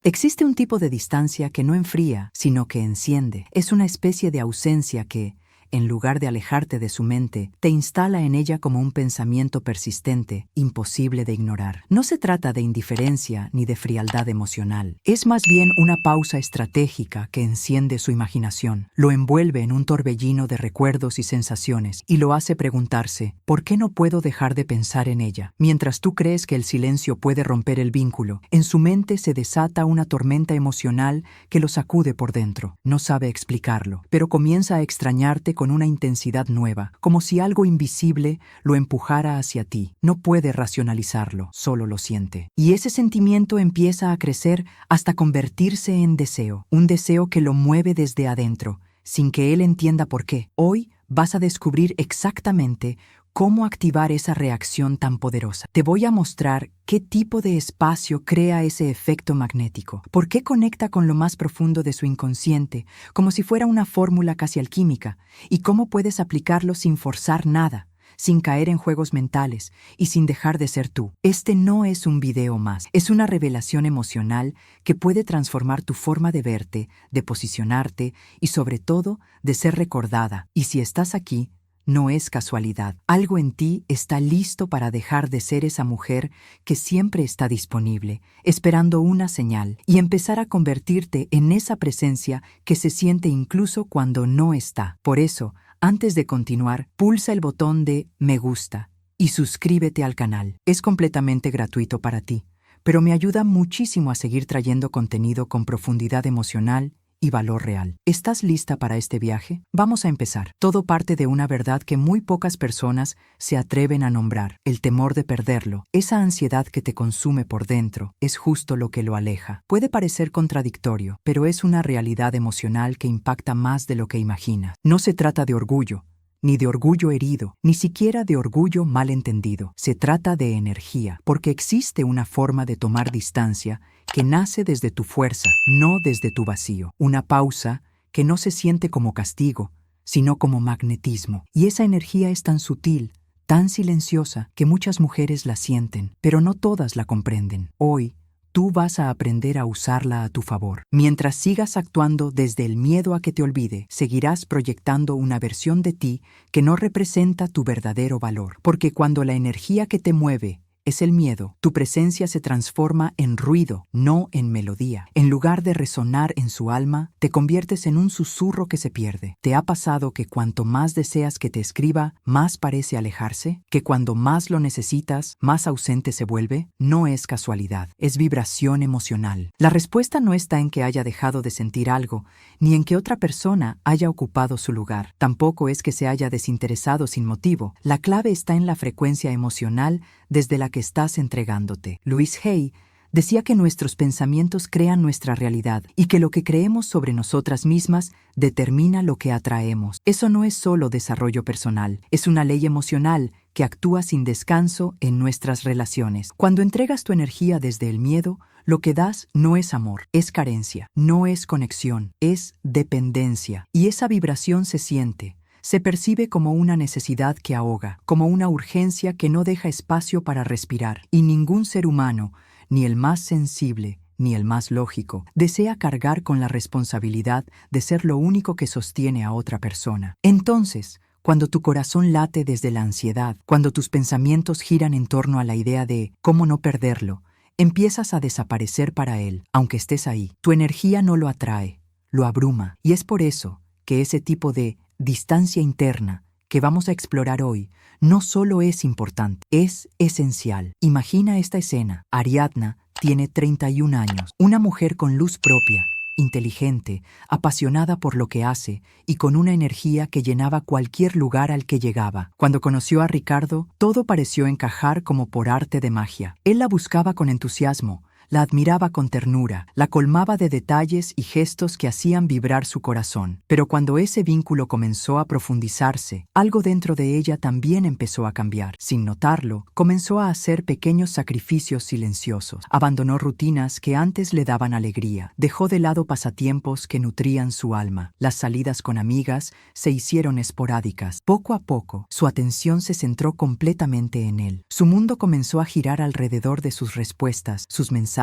Existe un tipo de distancia que no enfría, sino que enciende. Es una especie de ausencia que, en lugar de alejarte de su mente, te instala en ella como un pensamiento persistente, imposible de ignorar. No se trata de indiferencia ni de frialdad emocional. Es más bien una pausa estratégica que enciende su imaginación, lo envuelve en un torbellino de recuerdos y sensaciones y lo hace preguntarse, ¿por qué no puedo dejar de pensar en ella? Mientras tú crees que el silencio puede romper el vínculo, en su mente se desata una tormenta emocional que lo sacude por dentro. No sabe explicarlo, pero comienza a extrañarte con una intensidad nueva, como si algo invisible lo empujara hacia ti. No puede racionalizarlo, solo lo siente. Y ese sentimiento empieza a crecer hasta convertirse en deseo, un deseo que lo mueve desde adentro, sin que él entienda por qué. Hoy vas a descubrir exactamente cómo activar esa reacción tan poderosa. Te voy a mostrar qué tipo de espacio crea ese efecto magnético, por qué conecta con lo más profundo de su inconsciente, como si fuera una fórmula casi alquímica, y cómo puedes aplicarlo sin forzar nada, sin caer en juegos mentales y sin dejar de ser tú. Este no es un video más, es una revelación emocional que puede transformar tu forma de verte, de posicionarte y sobre todo de ser recordada. Y si estás aquí, no es casualidad. Algo en ti está listo para dejar de ser esa mujer que siempre está disponible, esperando una señal, y empezar a convertirte en esa presencia que se siente incluso cuando no está. Por eso, antes de continuar, pulsa el botón de Me gusta y suscríbete al canal. Es completamente gratuito para ti, pero me ayuda muchísimo a seguir trayendo contenido con profundidad emocional y valor real. ¿Estás lista para este viaje? Vamos a empezar. Todo parte de una verdad que muy pocas personas se atreven a nombrar: el temor de perderlo. Esa ansiedad que te consume por dentro es justo lo que lo aleja. Puede parecer contradictorio, pero es una realidad emocional que impacta más de lo que imaginas. No se trata de orgullo, ni de orgullo herido, ni siquiera de orgullo malentendido. Se trata de energía, porque existe una forma de tomar distancia que nace desde tu fuerza, no desde tu vacío. Una pausa que no se siente como castigo, sino como magnetismo. Y esa energía es tan sutil, tan silenciosa, que muchas mujeres la sienten, pero no todas la comprenden. Hoy, tú vas a aprender a usarla a tu favor. Mientras sigas actuando desde el miedo a que te olvide, seguirás proyectando una versión de ti que no representa tu verdadero valor. Porque cuando la energía que te mueve es el miedo, tu presencia se transforma en ruido, no en melodía. En lugar de resonar en su alma, te conviertes en un susurro que se pierde. ¿Te ha pasado que cuanto más deseas que te escriba, más parece alejarse? ¿Que cuando más lo necesitas, más ausente se vuelve? No es casualidad, es vibración emocional. La respuesta no está en que haya dejado de sentir algo, ni en que otra persona haya ocupado su lugar. Tampoco es que se haya desinteresado sin motivo. La clave está en la frecuencia emocional desde la que estás entregándote. Louise Hay decía que nuestros pensamientos crean nuestra realidad y que lo que creemos sobre nosotras mismas determina lo que atraemos. Eso no es solo desarrollo personal, es una ley emocional que actúa sin descanso en nuestras relaciones. Cuando entregas tu energía desde el miedo, lo que das no es amor, es carencia, no es conexión, es dependencia. Y esa vibración se siente. Se percibe como una necesidad que ahoga, como una urgencia que no deja espacio para respirar. Y ningún ser humano, ni el más sensible, ni el más lógico, desea cargar con la responsabilidad de ser lo único que sostiene a otra persona. Entonces, cuando tu corazón late desde la ansiedad, cuando tus pensamientos giran en torno a la idea de cómo no perderlo, empiezas a desaparecer para él, aunque estés ahí. Tu energía no lo atrae, lo abruma. Y es por eso que ese tipo de distancia interna que vamos a explorar hoy no solo es importante, es esencial. Imagina esta escena. Ariadna tiene 31 años, una mujer con luz propia, inteligente, apasionada por lo que hace y con una energía que llenaba cualquier lugar al que llegaba. Cuando conoció a Ricardo, todo pareció encajar como por arte de magia. Él la buscaba con entusiasmo, la admiraba con ternura, la colmaba de detalles y gestos que hacían vibrar su corazón. Pero cuando ese vínculo comenzó a profundizarse, algo dentro de ella también empezó a cambiar. Sin notarlo, comenzó a hacer pequeños sacrificios silenciosos. Abandonó rutinas que antes le daban alegría. Dejó de lado pasatiempos que nutrían su alma. Las salidas con amigas se hicieron esporádicas. Poco a poco, su atención se centró completamente en él. Su mundo comenzó a girar alrededor de sus respuestas, sus mensajes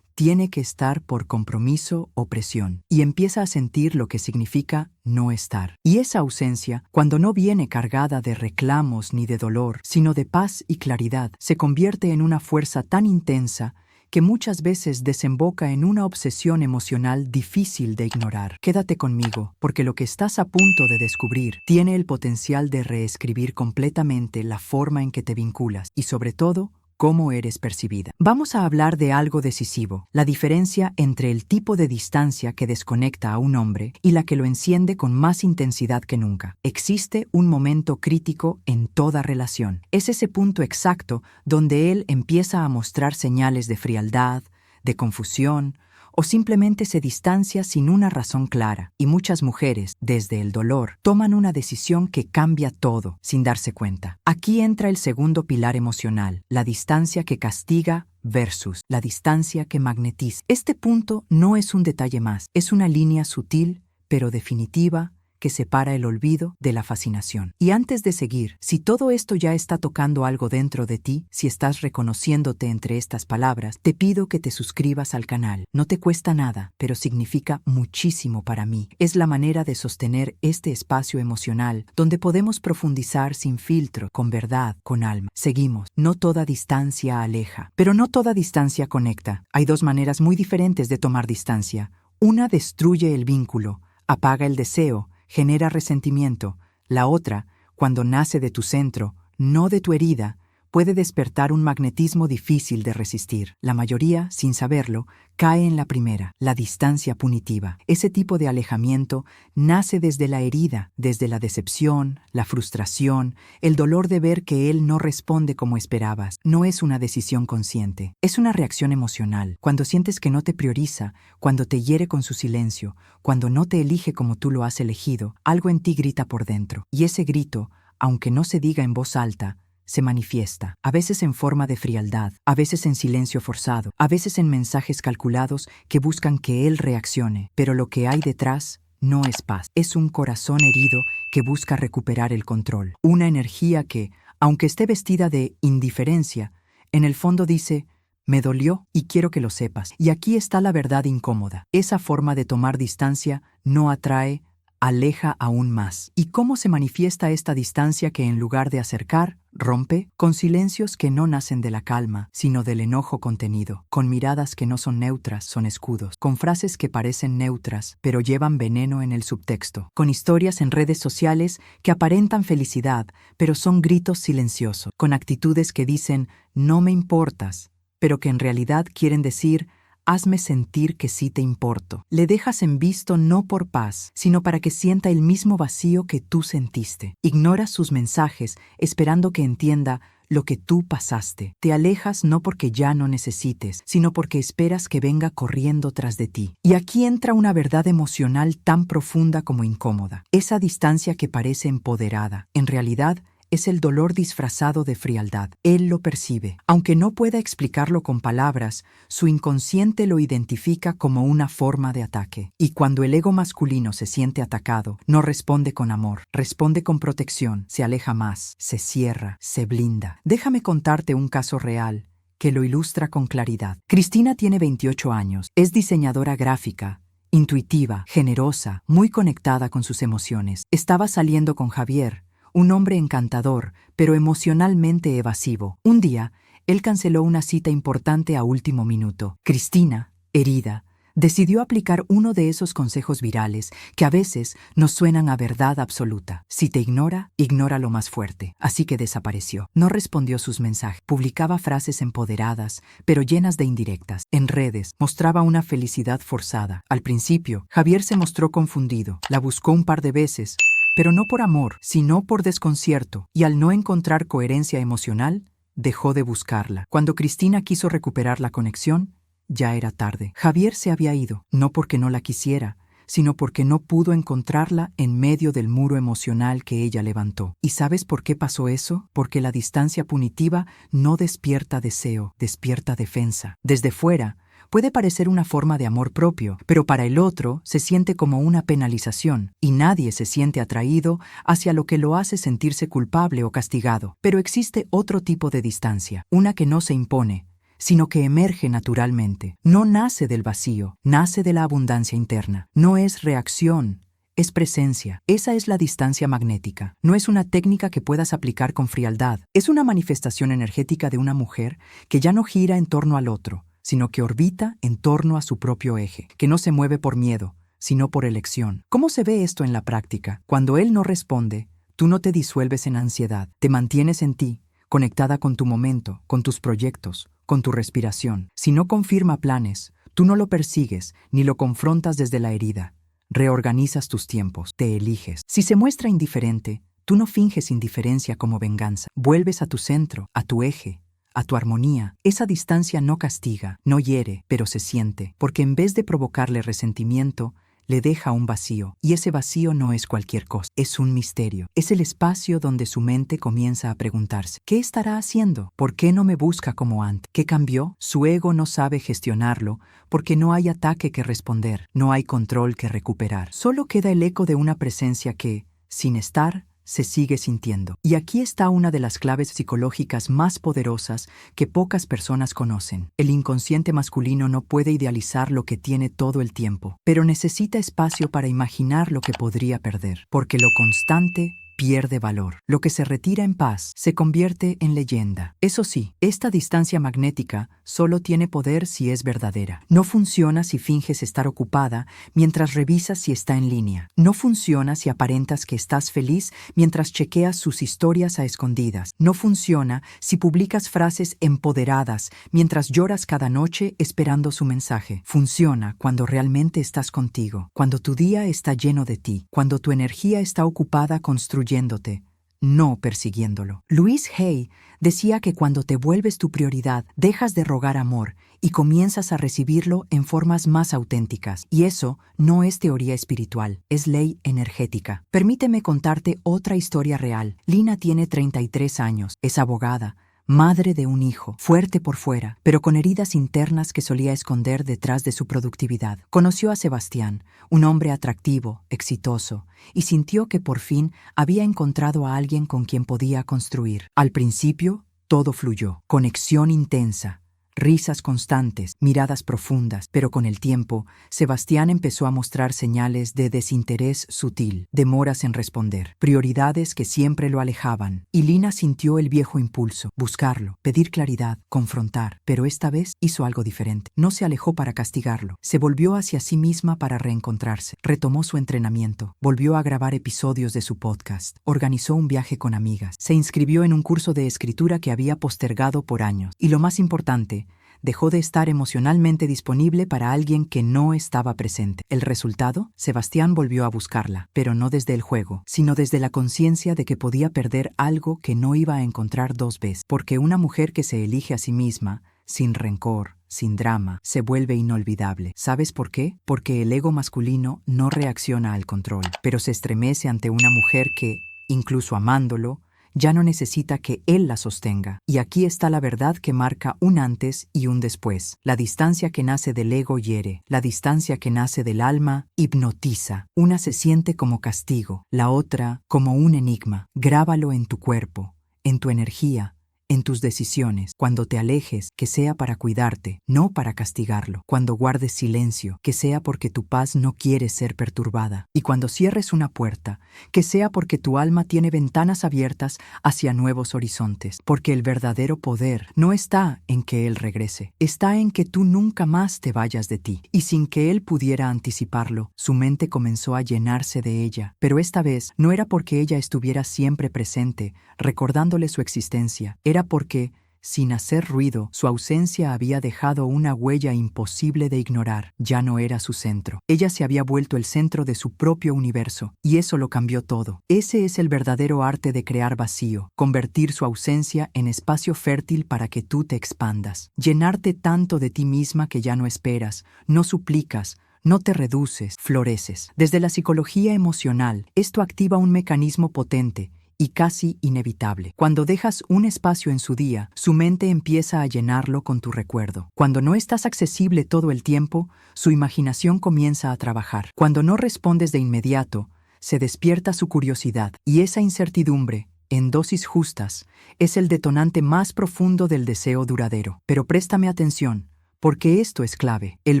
tiene que estar por compromiso o presión, y empieza a sentir lo que significa no estar. Y esa ausencia, cuando no viene cargada de reclamos ni de dolor, sino de paz y claridad, se convierte en una fuerza tan intensa que muchas veces desemboca en una obsesión emocional difícil de ignorar. Quédate conmigo, porque lo que estás a punto de descubrir tiene el potencial de reescribir completamente la forma en que te vinculas y, sobre todo, cómo eres percibida. Vamos a hablar de algo decisivo, la diferencia entre el tipo de distancia que desconecta a un hombre y la que lo enciende con más intensidad que nunca. Existe un momento crítico en toda relación. Es ese punto exacto donde él empieza a mostrar señales de frialdad, de confusión, o simplemente se distancia sin una razón clara, y muchas mujeres, desde el dolor, toman una decisión que cambia todo, sin darse cuenta. Aquí entra el segundo pilar emocional, la distancia que castiga versus la distancia que magnetiza. Este punto no es un detalle más, es una línea sutil, pero definitiva, que separa el olvido de la fascinación. Y antes de seguir, si todo esto ya está tocando algo dentro de ti, si estás reconociéndote entre estas palabras, te pido que te suscribas al canal. No te cuesta nada, pero significa muchísimo para mí. Es la manera de sostener este espacio emocional donde podemos profundizar sin filtro, con verdad, con alma. Seguimos. No toda distancia aleja, pero no toda distancia conecta. Hay dos maneras muy diferentes de tomar distancia. Una destruye el vínculo, apaga el deseo, genera resentimiento. La otra, cuando nace de tu centro, no de tu herida, puede despertar un magnetismo difícil de resistir. La mayoría, sin saberlo, cae en la primera, la distancia punitiva. Ese tipo de alejamiento nace desde la herida, desde la decepción, la frustración, el dolor de ver que él no responde como esperabas. No es una decisión consciente, es una reacción emocional. Cuando sientes que no te prioriza, cuando te hiere con su silencio, cuando no te elige como tú lo has elegido, algo en ti grita por dentro. Y ese grito, aunque no se diga en voz alta, se manifiesta, a veces en forma de frialdad, a veces en silencio forzado, a veces en mensajes calculados que buscan que él reaccione, pero lo que hay detrás no es paz, es un corazón herido que busca recuperar el control, una energía que, aunque esté vestida de indiferencia, en el fondo dice: me dolió y quiero que lo sepas. Y aquí está la verdad incómoda, esa forma de tomar distancia no atrae, aleja aún más. ¿Y cómo se manifiesta esta distancia que en lugar de acercar, rompe? Con silencios que no nacen de la calma, sino del enojo contenido, con miradas que no son neutras, son escudos, con frases que parecen neutras, pero llevan veneno en el subtexto, con historias en redes sociales que aparentan felicidad, pero son gritos silenciosos, con actitudes que dicen «no me importas», pero que en realidad quieren decir «hazme sentir que sí te importo». Le dejas en visto no por paz, sino para que sienta el mismo vacío que tú sentiste. Ignoras sus mensajes, esperando que entienda lo que tú pasaste. Te alejas no porque ya no necesites, sino porque esperas que venga corriendo tras de ti. Y aquí entra una verdad emocional tan profunda como incómoda. Esa distancia que parece empoderada, en realidad, es el dolor disfrazado de frialdad. Él lo percibe. Aunque no pueda explicarlo con palabras, su inconsciente lo identifica como una forma de ataque. Y cuando el ego masculino se siente atacado, no responde con amor, responde con protección, se aleja más, se cierra, se blinda. Déjame contarte un caso real que lo ilustra con claridad. Cristina tiene 28 años, es diseñadora gráfica, intuitiva, generosa, muy conectada con sus emociones. Estaba saliendo con Javier, un hombre encantador, pero emocionalmente evasivo. Un día, él canceló una cita importante a último minuto. Cristina, herida, decidió aplicar uno de esos consejos virales que a veces nos suenan a verdad absoluta. Si te ignora, ignóralo más fuerte. Así que desapareció. No respondió sus mensajes. Publicaba frases empoderadas, pero llenas de indirectas. En redes, mostraba una felicidad forzada. Al principio, Javier se mostró confundido. La buscó un par de veces, pero no por amor, sino por desconcierto, y al no encontrar coherencia emocional, dejó de buscarla. Cuando Cristina quiso recuperar la conexión, ya era tarde. Javier se había ido, no porque no la quisiera, sino porque no pudo encontrarla en medio del muro emocional que ella levantó. ¿Y sabes por qué pasó eso? Porque la distancia punitiva no despierta deseo, despierta defensa. Desde fuera, puede parecer una forma de amor propio, pero para el otro se siente como una penalización, y nadie se siente atraído hacia lo que lo hace sentirse culpable o castigado. Pero existe otro tipo de distancia, una que no se impone, sino que emerge naturalmente. No nace del vacío, nace de la abundancia interna. No es reacción, es presencia. Esa es la distancia magnética. No es una técnica que puedas aplicar con frialdad. Es una manifestación energética de una mujer que ya no gira en torno al otro, sino que orbita en torno a su propio eje, que no se mueve por miedo, sino por elección. ¿Cómo se ve esto en la práctica? Cuando él no responde, tú no te disuelves en ansiedad, te mantienes en ti, conectada con tu momento, con tus proyectos, con tu respiración. Si no confirma planes, tú no lo persigues ni lo confrontas desde la herida. Reorganizas tus tiempos, te eliges. Si se muestra indiferente, tú no finges indiferencia como venganza. Vuelves a tu centro, a tu eje, a tu armonía. Esa distancia no castiga, no hiere, pero se siente, porque en vez de provocarle resentimiento, le deja un vacío, y ese vacío no es cualquier cosa, es un misterio. Es el espacio donde su mente comienza a preguntarse, ¿qué estará haciendo? ¿Por qué no me busca como antes? ¿Qué cambió? Su ego no sabe gestionarlo porque no hay ataque que responder, no hay control que recuperar. Solo queda el eco de una presencia que, sin estar, se sigue sintiendo. Y aquí está una de las claves psicológicas más poderosas que pocas personas conocen. El inconsciente masculino no puede idealizar lo que tiene todo el tiempo, pero necesita espacio para imaginar lo que podría perder, porque lo constante pierde valor. Lo que se retira en paz se convierte en leyenda. Eso sí, esta distancia magnética solo tiene poder si es verdadera. No funciona si finges estar ocupada mientras revisas si está en línea. No funciona si aparentas que estás feliz mientras chequeas sus historias a escondidas. No funciona si publicas frases empoderadas mientras lloras cada noche esperando su mensaje. Funciona cuando realmente estás contigo, cuando tu día está lleno de ti, cuando tu energía está ocupada construyéndote, no persiguiéndolo. Louise Hay decía que cuando te vuelves tu prioridad, dejas de rogar amor y comienzas a recibirlo en formas más auténticas. Y eso no es teoría espiritual, es ley energética. Permíteme contarte otra historia real. Lina tiene 33 años, es abogada, madre de un hijo, fuerte por fuera, pero con heridas internas que solía esconder detrás de su productividad. Conoció a Sebastián, un hombre atractivo, exitoso, y sintió que por fin había encontrado a alguien con quien podía construir. Al principio, todo fluyó, conexión intensa, risas constantes, miradas profundas, pero con el tiempo, Sebastián empezó a mostrar señales de desinterés sutil, demoras en responder, prioridades que siempre lo alejaban, y Lina sintió el viejo impulso, buscarlo, pedir claridad, confrontar, pero esta vez hizo algo diferente. No se alejó para castigarlo, se volvió hacia sí misma para reencontrarse, retomó su entrenamiento, volvió a grabar episodios de su podcast, organizó un viaje con amigas, se inscribió en un curso de escritura que había postergado por años, y lo más importante, dejó de estar emocionalmente disponible para alguien que no estaba presente. ¿El resultado? Sebastián volvió a buscarla, pero no desde el juego, sino desde la conciencia de que podía perder algo que no iba a encontrar dos veces. Porque una mujer que se elige a sí misma, sin rencor, sin drama, se vuelve inolvidable. ¿Sabes por qué? Porque el ego masculino no reacciona al control, pero se estremece ante una mujer que, incluso amándolo, ya no necesita que él la sostenga. Y aquí está la verdad que marca un antes y un después. La distancia que nace del ego hiere, la distancia que nace del alma hipnotiza. Una se siente como castigo, la otra como un enigma. Grábalo en tu cuerpo, en tu energía, en tus decisiones. Cuando te alejes, que sea para cuidarte, no para castigarlo. Cuando guardes silencio, que sea porque tu paz no quiere ser perturbada. Y cuando cierres una puerta, que sea porque tu alma tiene ventanas abiertas hacia nuevos horizontes. Porque el verdadero poder no está en que él regrese, está en que tú nunca más te vayas de ti. Y sin que él pudiera anticiparlo, su mente comenzó a llenarse de ella. Pero esta vez no era porque ella estuviera siempre presente, recordándole su existencia. Era porque, sin hacer ruido, su ausencia había dejado una huella imposible de ignorar. Ya no era su centro. Ella se había vuelto el centro de su propio universo, y eso lo cambió todo. Ese es el verdadero arte de crear vacío, convertir su ausencia en espacio fértil para que tú te expandas. Llenarte tanto de ti misma que ya no esperas, no suplicas, no te reduces, floreces. Desde la psicología emocional, esto activa un mecanismo potente y casi inevitable. Cuando dejas un espacio en su día, su mente empieza a llenarlo con tu recuerdo. Cuando no estás accesible todo el tiempo, su imaginación comienza a trabajar. Cuando no respondes de inmediato, se despierta su curiosidad, y esa incertidumbre, en dosis justas, es el detonante más profundo del deseo duradero. Pero préstame atención, porque esto es clave. El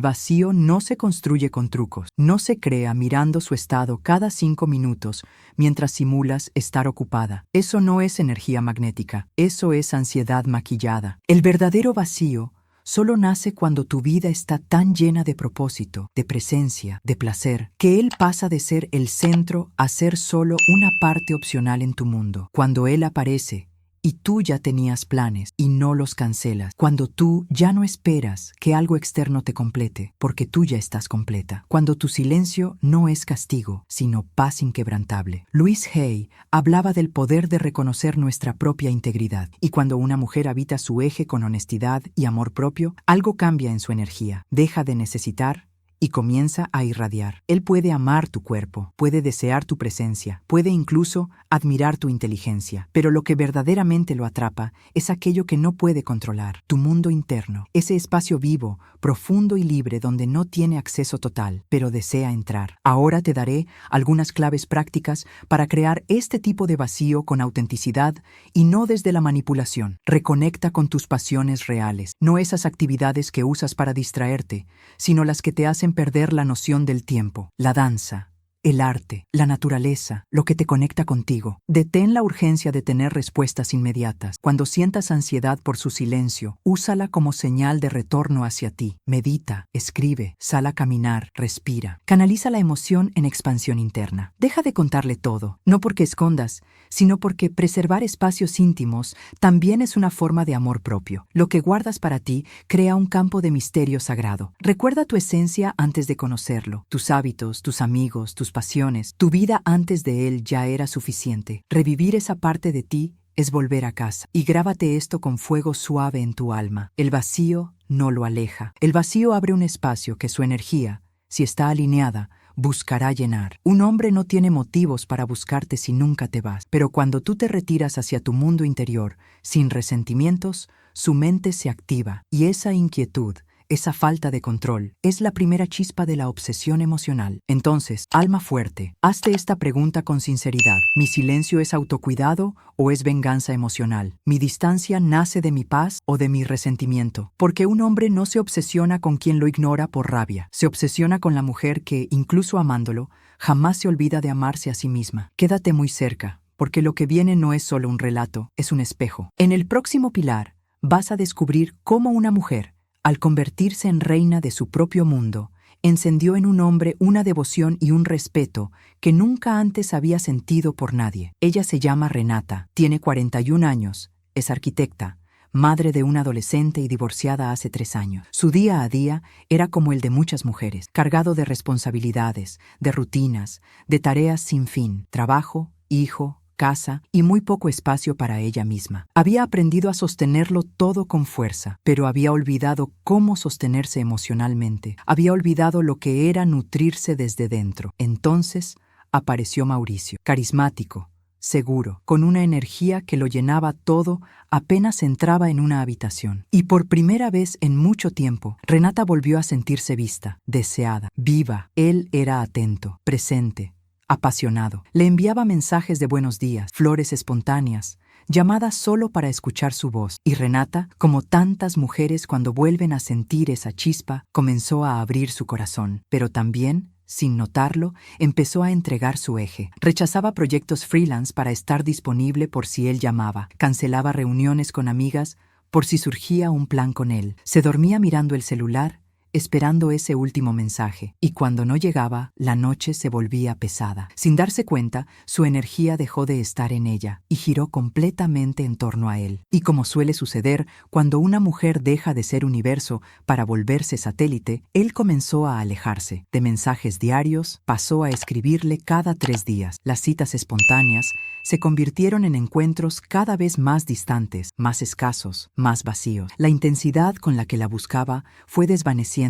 vacío no se construye con trucos, no se crea mirando su estado cada 5 minutos mientras simulas estar ocupada. Eso no es energía magnética, eso es ansiedad maquillada. El verdadero vacío solo nace cuando tu vida está tan llena de propósito, de presencia, de placer, que él pasa de ser el centro a ser solo una parte opcional en tu mundo. Cuando él aparece, y tú ya tenías planes y no los cancelas. Cuando tú ya no esperas que algo externo te complete, porque tú ya estás completa. Cuando tu silencio no es castigo, sino paz inquebrantable. Louise Hay hablaba del poder de reconocer nuestra propia integridad. Y cuando una mujer habita su eje con honestidad y amor propio, algo cambia en su energía. Deja de necesitar y comienza a irradiar. Él puede amar tu cuerpo, puede desear tu presencia, puede incluso admirar tu inteligencia, pero lo que verdaderamente lo atrapa es aquello que no puede controlar, tu mundo interno, ese espacio vivo, profundo y libre donde no tiene acceso total, pero desea entrar. Ahora te daré algunas claves prácticas para crear este tipo de vacío con autenticidad y no desde la manipulación. Reconecta con tus pasiones reales, no esas actividades que usas para distraerte, sino las que te hacen perder la noción del tiempo, la danza, el arte, la naturaleza, lo que te conecta contigo. Detén la urgencia de tener respuestas inmediatas. Cuando sientas ansiedad por su silencio, úsala como señal de retorno hacia ti. Medita, escribe, sal a caminar, respira. Canaliza la emoción en expansión interna. Deja de contarle todo, no porque escondas, sino porque preservar espacios íntimos también es una forma de amor propio. Lo que guardas para ti crea un campo de misterio sagrado. Recuerda tu esencia antes de conocerlo, tus hábitos, tus amigos, tus pasiones. Tu vida antes de él ya era suficiente. Revivir esa parte de ti es volver a casa. Y grábate esto con fuego suave en tu alma. El vacío no lo aleja. El vacío abre un espacio que su energía, si está alineada, buscará llenar. Un hombre no tiene motivos para buscarte si nunca te vas, pero cuando tú te retiras hacia tu mundo interior, sin resentimientos, su mente se activa y esa inquietud, esa falta de control, es la primera chispa de la obsesión emocional. Entonces, alma fuerte, hazte esta pregunta con sinceridad. ¿Mi silencio es autocuidado o es venganza emocional? ¿Mi distancia nace de mi paz o de mi resentimiento? Porque un hombre no se obsesiona con quien lo ignora por rabia. Se obsesiona con la mujer que, incluso amándolo, jamás se olvida de amarse a sí misma. Quédate muy cerca, porque lo que viene no es solo un relato, es un espejo. En el próximo pilar, vas a descubrir cómo una mujer, al convertirse en reina de su propio mundo, encendió en un hombre una devoción y un respeto que nunca antes había sentido por nadie. Ella se llama Renata, tiene 41 años, es arquitecta, madre de un adolescente y divorciada hace 3 años. Su día a día era como el de muchas mujeres, cargado de responsabilidades, de rutinas, de tareas sin fin, trabajo, hijo, casa y muy poco espacio para ella misma. Había aprendido a sostenerlo todo con fuerza, pero había olvidado cómo sostenerse emocionalmente. Había olvidado lo que era nutrirse desde dentro. Entonces apareció Mauricio, carismático, seguro, con una energía que lo llenaba todo apenas entraba en una habitación. Y por primera vez en mucho tiempo, Renata volvió a sentirse vista, deseada, viva. Él era atento, presente, apasionado. Le enviaba mensajes de buenos días, flores espontáneas, llamadas solo para escuchar su voz. Y Renata, como tantas mujeres cuando vuelven a sentir esa chispa, comenzó a abrir su corazón. Pero también, sin notarlo, empezó a entregar su eje. Rechazaba proyectos freelance para estar disponible por si él llamaba. Cancelaba reuniones con amigas por si surgía un plan con él. Se dormía mirando el celular, esperando ese último mensaje, y cuando no llegaba, la noche se volvía pesada. Sin darse cuenta, su energía dejó de estar en ella y giró completamente en torno a él. Y como suele suceder, cuando una mujer deja de ser universo para volverse satélite, él comenzó a alejarse. De mensajes diarios, pasó a escribirle cada 3 días. Las citas espontáneas se convirtieron en encuentros cada vez más distantes, más escasos, más vacíos. La intensidad con la que la buscaba fue desvaneciéndose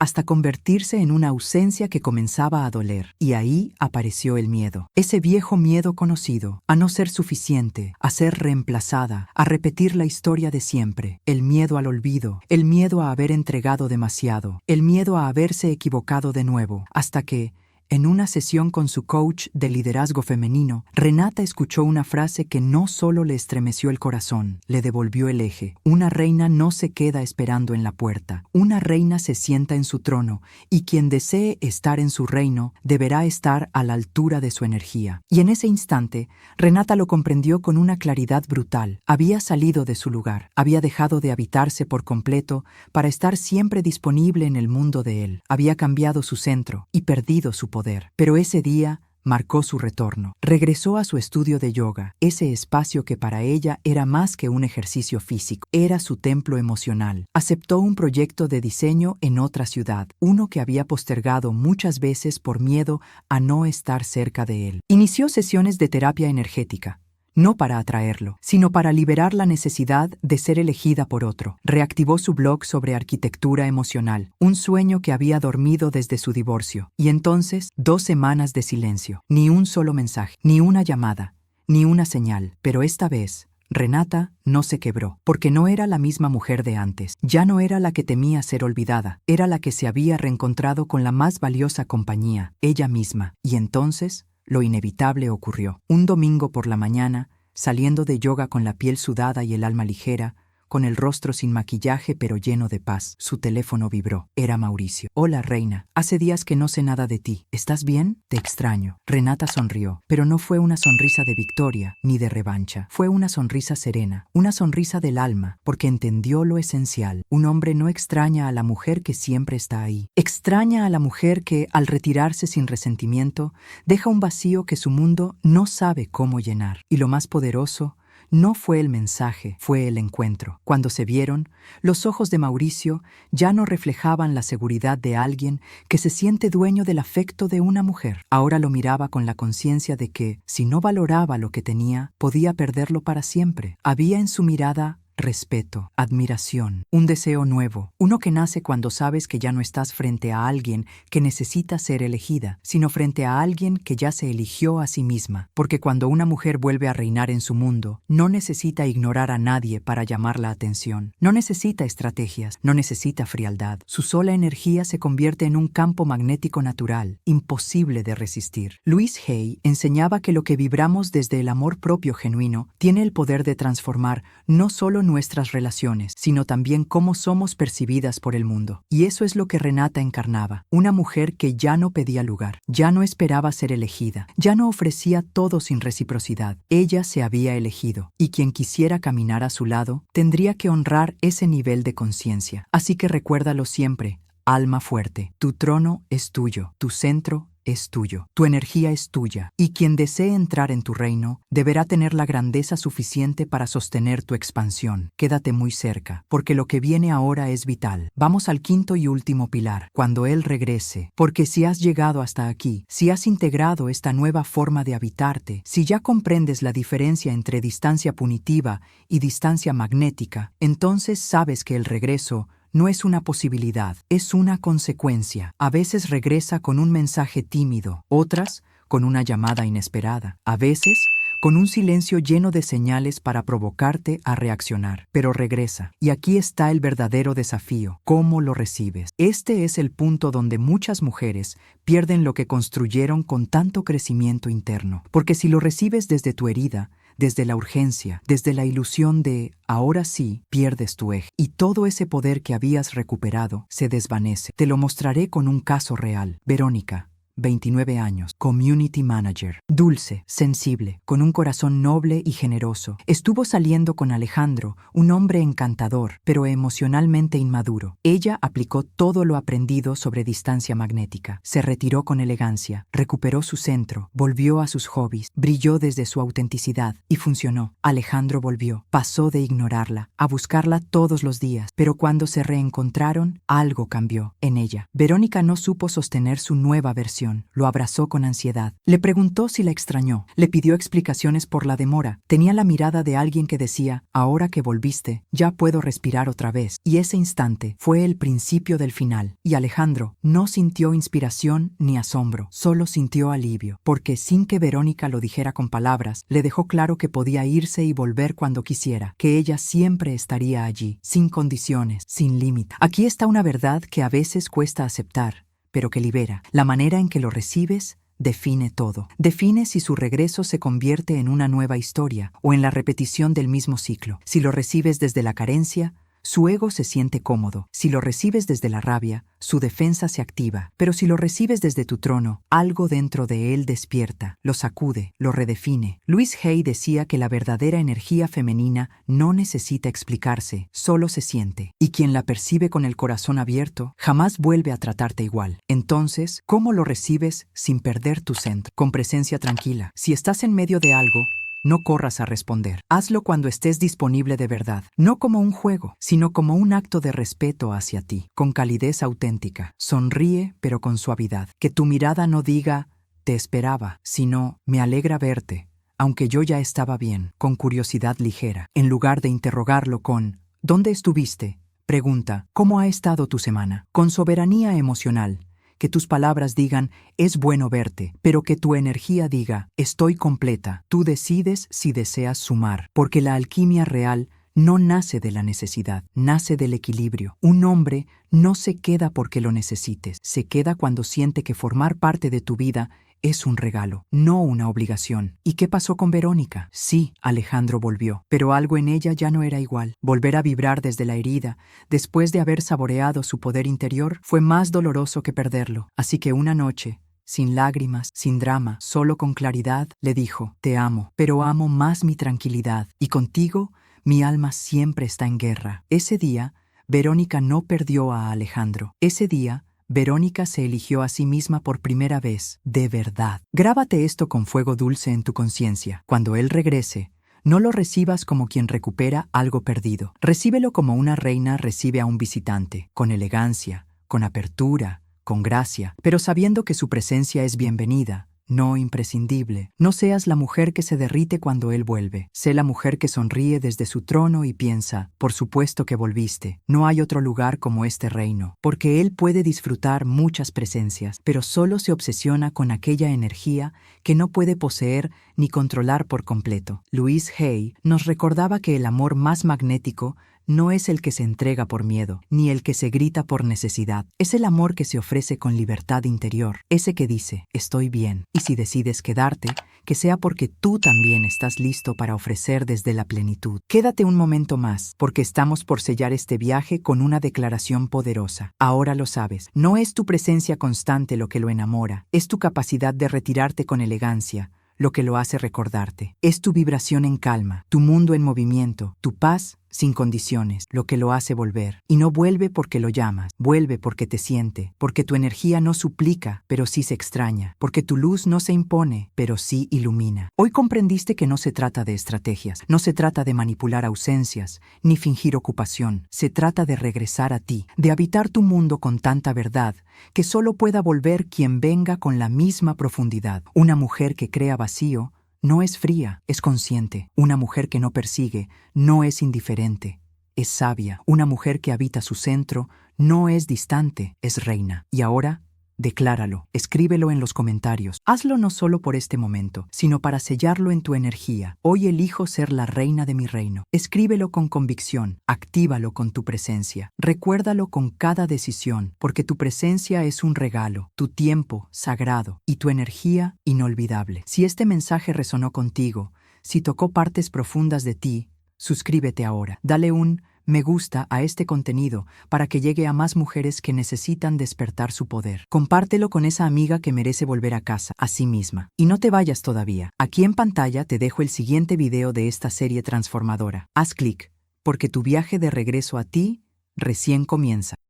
hasta convertirse en una ausencia que comenzaba a doler. Y ahí apareció el miedo. Ese viejo miedo conocido, a no ser suficiente, a ser reemplazada, a repetir la historia de siempre. El miedo al olvido, el miedo a haber entregado demasiado, el miedo a haberse equivocado de nuevo, hasta que, En una sesión con su coach de liderazgo femenino, Renata escuchó una frase que no solo le estremeció el corazón, le devolvió el eje. Una reina no se queda esperando en la puerta. Una reina se sienta en su trono, y quien desee estar en su reino deberá estar a la altura de su energía. Y en ese instante, Renata lo comprendió con una claridad brutal. Había salido de su lugar, había dejado de habitarse por completo para estar siempre disponible en el mundo de él. Había cambiado su centro y perdido su poder. Pero ese día marcó su retorno. Regresó a su estudio de yoga, ese espacio que para ella era más que un ejercicio físico, era su templo emocional. Aceptó un proyecto de diseño en otra ciudad, uno que había postergado muchas veces por miedo a no estar cerca de él. Inició sesiones de terapia energética. No para atraerlo, sino para liberar la necesidad de ser elegida por otro. Reactivó su blog sobre arquitectura emocional, un sueño que había dormido desde su divorcio. Y entonces, 2 semanas de silencio. Ni un solo mensaje, ni una llamada, ni una señal. Pero esta vez, Renata no se quebró, porque no era la misma mujer de antes. Ya no era la que temía ser olvidada, era la que se había reencontrado con la más valiosa compañía, ella misma. Y entonces, lo inevitable ocurrió. Un domingo por la mañana, saliendo de yoga con la piel sudada y el alma ligera, con el rostro sin maquillaje pero lleno de paz, su teléfono vibró. Era Mauricio. «Hola, reina. Hace días que no sé nada de ti. ¿Estás bien? Te extraño». Renata sonrió, pero no fue una sonrisa de victoria ni de revancha. Fue una sonrisa serena, una sonrisa del alma, porque entendió lo esencial. Un hombre no extraña a la mujer que siempre está ahí. Extraña a la mujer que, al retirarse sin resentimiento, deja un vacío que su mundo no sabe cómo llenar. Y lo más poderoso, no fue el mensaje, fue el encuentro. Cuando se vieron, los ojos de Mauricio ya no reflejaban la seguridad de alguien que se siente dueño del afecto de una mujer. Ahora lo miraba con la conciencia de que, si no valoraba lo que tenía, podía perderlo para siempre. Había en su mirada respeto, admiración, un deseo nuevo, uno que nace cuando sabes que ya no estás frente a alguien que necesita ser elegida, sino frente a alguien que ya se eligió a sí misma. Porque cuando una mujer vuelve a reinar en su mundo, no necesita ignorar a nadie para llamar la atención, no necesita estrategias, no necesita frialdad. Su sola energía se convierte en un campo magnético natural, imposible de resistir. Louise Hay enseñaba que lo que vibramos desde el amor propio genuino tiene el poder de transformar no solo nuestras relaciones, sino también cómo somos percibidas por el mundo. Y eso es lo que Renata encarnaba, una mujer que ya no pedía lugar, ya no esperaba ser elegida, ya no ofrecía todo sin reciprocidad. Ella se había elegido, y quien quisiera caminar a su lado tendría que honrar ese nivel de conciencia. Así que recuérdalo siempre, alma fuerte, tu trono es tuyo, tu centro es tuyo, tu energía es tuya, y quien desee entrar en tu reino deberá tener la grandeza suficiente para sostener tu expansión. Quédate muy cerca, porque lo que viene ahora es vital. Vamos al quinto y último pilar, cuando Él regrese, porque si has llegado hasta aquí, si has integrado esta nueva forma de habitarte, si ya comprendes la diferencia entre distancia punitiva y distancia magnética, entonces sabes que el regreso no es una posibilidad, es una consecuencia. A veces regresa con un mensaje tímido, otras con una llamada inesperada, a veces con un silencio lleno de señales para provocarte a reaccionar. Pero regresa. Y aquí está el verdadero desafío, ¿cómo lo recibes? Este es el punto donde muchas mujeres pierden lo que construyeron con tanto crecimiento interno. Porque si lo recibes desde tu herida, desde la urgencia, desde la ilusión de ahora sí, pierdes tu eje. Y todo ese poder que habías recuperado se desvanece. Te lo mostraré con un caso real. Verónica, 29 años, community manager, dulce, sensible, con un corazón noble y generoso. Estuvo saliendo con Alejandro, un hombre encantador, pero emocionalmente inmaduro. Ella aplicó todo lo aprendido sobre distancia magnética. Se retiró con elegancia, recuperó su centro, volvió a sus hobbies, brilló desde su autenticidad y funcionó. Alejandro volvió, pasó de ignorarla a buscarla todos los días, pero cuando se reencontraron, algo cambió en ella. Verónica no supo sostener su nueva versión. Lo abrazó con ansiedad. Le preguntó si la extrañó. Le pidió explicaciones por la demora. Tenía la mirada de alguien que decía, ahora que volviste, ya puedo respirar otra vez. Y ese instante fue el principio del final. Y Alejandro no sintió inspiración ni asombro, solo sintió alivio, porque sin que Verónica lo dijera con palabras, le dejó claro que podía irse y volver cuando quisiera, que ella siempre estaría allí, sin condiciones, sin límite. Aquí está una verdad que a veces cuesta aceptar, pero que libera. La manera en que lo recibes define todo. Define si su regreso se convierte en una nueva historia o en la repetición del mismo ciclo. Si lo recibes desde la carencia, su ego se siente cómodo. Si lo recibes desde la rabia, su defensa se activa. Pero si lo recibes desde tu trono, algo dentro de él despierta, lo sacude, lo redefine. Louise Hay decía que la verdadera energía femenina no necesita explicarse, solo se siente. Y quien la percibe con el corazón abierto, jamás vuelve a tratarte igual. Entonces, ¿cómo lo recibes sin perder tu centro? Con presencia tranquila. Si estás en medio de algo, no corras a responder. Hazlo cuando estés disponible de verdad, no como un juego, sino como un acto de respeto hacia ti, con calidez auténtica. Sonríe, pero con suavidad. Que tu mirada no diga, te esperaba, sino, me alegra verte, aunque yo ya estaba bien, con curiosidad ligera. En lugar de interrogarlo con, ¿dónde estuviste?, pregunta, ¿cómo ha estado tu semana? Con soberanía emocional. Que tus palabras digan, es bueno verte, pero que tu energía diga, estoy completa. Tú decides si deseas sumar, porque la alquimia real no nace de la necesidad, nace del equilibrio. Un hombre no se queda porque lo necesites, se queda cuando siente que formar parte de tu vida es un regalo, no una obligación. ¿Y qué pasó con Verónica? Sí, Alejandro volvió, pero algo en ella ya no era igual. Volver a vibrar desde la herida, después de haber saboreado su poder interior, fue más doloroso que perderlo. Así que una noche, sin lágrimas, sin drama, solo con claridad, le dijo, te amo, pero amo más mi tranquilidad, y contigo, mi alma siempre está en guerra. Ese día, Verónica no perdió a Alejandro. Ese día, Verónica se eligió a sí misma por primera vez, de verdad. Grábate esto con fuego dulce en tu conciencia. Cuando él regrese, no lo recibas como quien recupera algo perdido. Recíbelo como una reina recibe a un visitante, con elegancia, con apertura, con gracia, pero sabiendo que su presencia es bienvenida, no imprescindible. No seas la mujer que se derrite cuando él vuelve. Sé la mujer que sonríe desde su trono y piensa, por supuesto que volviste. No hay otro lugar como este reino, porque él puede disfrutar muchas presencias, pero solo se obsesiona con aquella energía que no puede poseer ni controlar por completo. Louise Hay nos recordaba que el amor más magnético no es el que se entrega por miedo, ni el que se grita por necesidad. Es el amor que se ofrece con libertad interior, ese que dice, estoy bien. Y si decides quedarte, que sea porque tú también estás listo para ofrecer desde la plenitud. Quédate un momento más, porque estamos por sellar este viaje con una declaración poderosa. Ahora lo sabes, no es tu presencia constante lo que lo enamora, es tu capacidad de retirarte con elegancia, lo que lo hace recordarte. Es tu vibración en calma, tu mundo en movimiento, tu paz sin condiciones, lo que lo hace volver. Y no vuelve porque lo llamas, vuelve porque te siente, porque tu energía no suplica, pero sí se extraña, porque tu luz no se impone, pero sí ilumina. Hoy comprendiste que no se trata de estrategias, no se trata de manipular ausencias, ni fingir ocupación. Se trata de regresar a ti, de habitar tu mundo con tanta verdad, que solo pueda volver quien venga con la misma profundidad. Una mujer que crea vacío no es fría, es consciente. Una mujer que no persigue no es indiferente, es sabia. Una mujer que habita su centro no es distante, es reina. Y ahora, decláralo, escríbelo en los comentarios. Hazlo no solo por este momento, sino para sellarlo en tu energía. Hoy elijo ser la reina de mi reino. Escríbelo con convicción, actívalo con tu presencia. Recuérdalo con cada decisión, porque tu presencia es un regalo, tu tiempo sagrado y tu energía inolvidable. Si este mensaje resonó contigo, si tocó partes profundas de ti, suscríbete ahora. Dale un me gusta a este contenido para que llegue a más mujeres que necesitan despertar su poder. Compártelo con esa amiga que merece volver a casa, a sí misma. Y no te vayas todavía. Aquí en pantalla te dejo el siguiente video de esta serie transformadora. Haz clic, porque tu viaje de regreso a ti recién comienza.